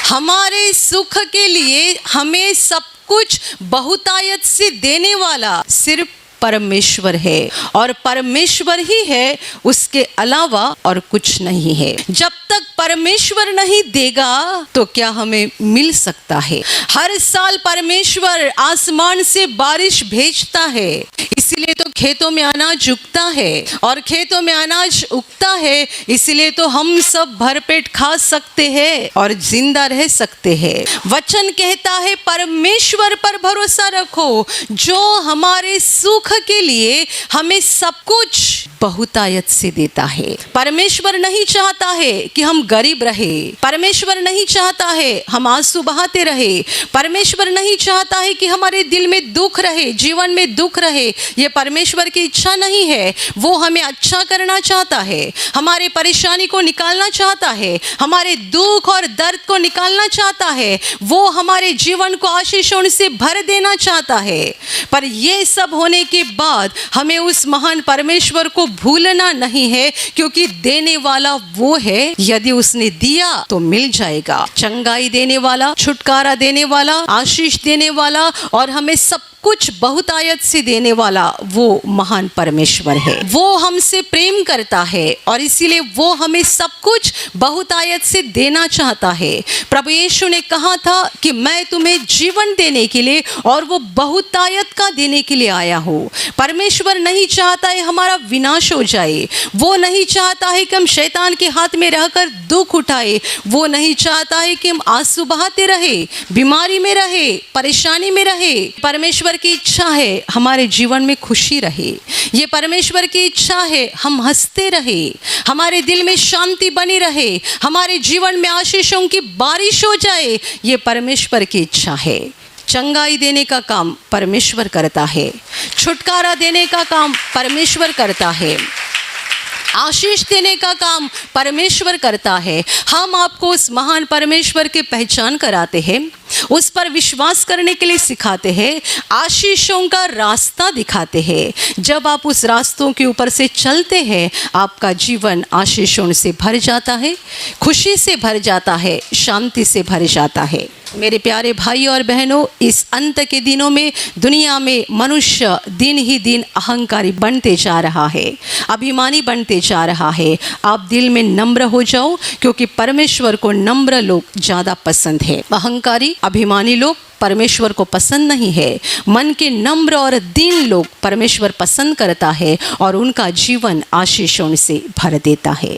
हमारे सुख के लिए हमें सब कुछ बहुतायत से देने वाला सिर्फ परमेश्वर है और परमेश्वर ही है, उसके अलावा और कुछ नहीं है। जब तक परमेश्वर नहीं देगा तो क्या हमें मिल सकता है? हर साल परमेश्वर आसमान से बारिश भेजता है, इसीलिए तो खेतों में अनाज उगता है, और खेतों में अनाज उगता है इसलिए तो हम सब भरपेट खा सकते हैं और जिंदा रह सकते हैं। वचन कहता है परमेश्वर पर भरोसा रखो जो हमारे सुख के लिए हमें सब कुछ बहुतायत से देता है। परमेश्वर नहीं चाहता है कि हम गरीब रहे, परमेश्वर नहीं चाहता है हम आंसू बहाते रहे, परमेश्वर नहीं चाहता है कि हमारे दिल में दुख रहे, जीवन में दुख रहे। ये परमेश्वर की इच्छा नहीं है। वो हमें अच्छा करना चाहता है, हमारे परेशानी को निकालना चाहता है, हमारे दुख और दर्द को निकालना चाहता है, वो हमारे जीवन को आशीषों से भर देना चाहता है। पर ये सब होने के बाद हमें उस महान परमेश्वर को भूलना नहीं है, क्योंकि देने वाला वो है। यदि उसने दिया तो मिल जाएगा। चंगाई देने वाला, छुटकारा देने वाला, आशीष देने वाला और हमें सब कुछ बहुतायत से देने वाला वो महान परमेश्वर है। वो हमसे प्रेम करता है और इसीलिए वो हमें सब कुछ बहुतायत से देना चाहता है। प्रभु यीशु ने कहा था कि मैं तुम्हें जीवन देने के लिए और वो बहुतायत का देने के लिए आया हूँ। परमेश्वर नहीं चाहता है हमारा विनाश हो जाए, वो नहीं चाहता है कि हम शैतान के हाथ में रहकर दुख उठाए, वो नहीं चाहता है कि हम आंसू बहाते रहे, बीमारी में रहे, परेशानी में रहे। परमेश्वर की इच्छा है हमारे जीवन में खुशी रहे। ये परमेश्वर की इच्छा है हम हंसते रहे, हमारे दिल में शांति बनी रहे, हमारे जीवन में आशीषों की बारिश हो जाए। ये परमेश्वर की इच्छा है। चंगाई देने का काम परमेश्वर करता है, छुटकारा देने का काम परमेश्वर करता है, आशीष देने का काम परमेश्वर करता है। हम आपको उस महान परमेश्वर की पहचान कराते हैं, उस पर विश्वास करने के लिए सिखाते हैं, आशीषों का रास्ता दिखाते हैं। जब आप उस रास्तों के ऊपर से चलते हैं आपका जीवन आशीषों से भर जाता है, खुशी से भर जाता है, शांति से भर जाता है। मेरे प्यारे भाई और बहनों, इस अंत के दिनों में दुनिया में मनुष्य दिन ही दिन अहंकारी बनते जा रहा है, अभिमानी बनते जा रहा है। आप दिल में नम्र हो जाओ, क्योंकि परमेश्वर को नम्र लोग ज़्यादा पसंद है। अहंकारी अभिमानी लोग परमेश्वर को पसंद नहीं है। मन के नम्र और दीन लोग परमेश्वर पसंद करता है और उनका जीवन आशीषों से भर देता है।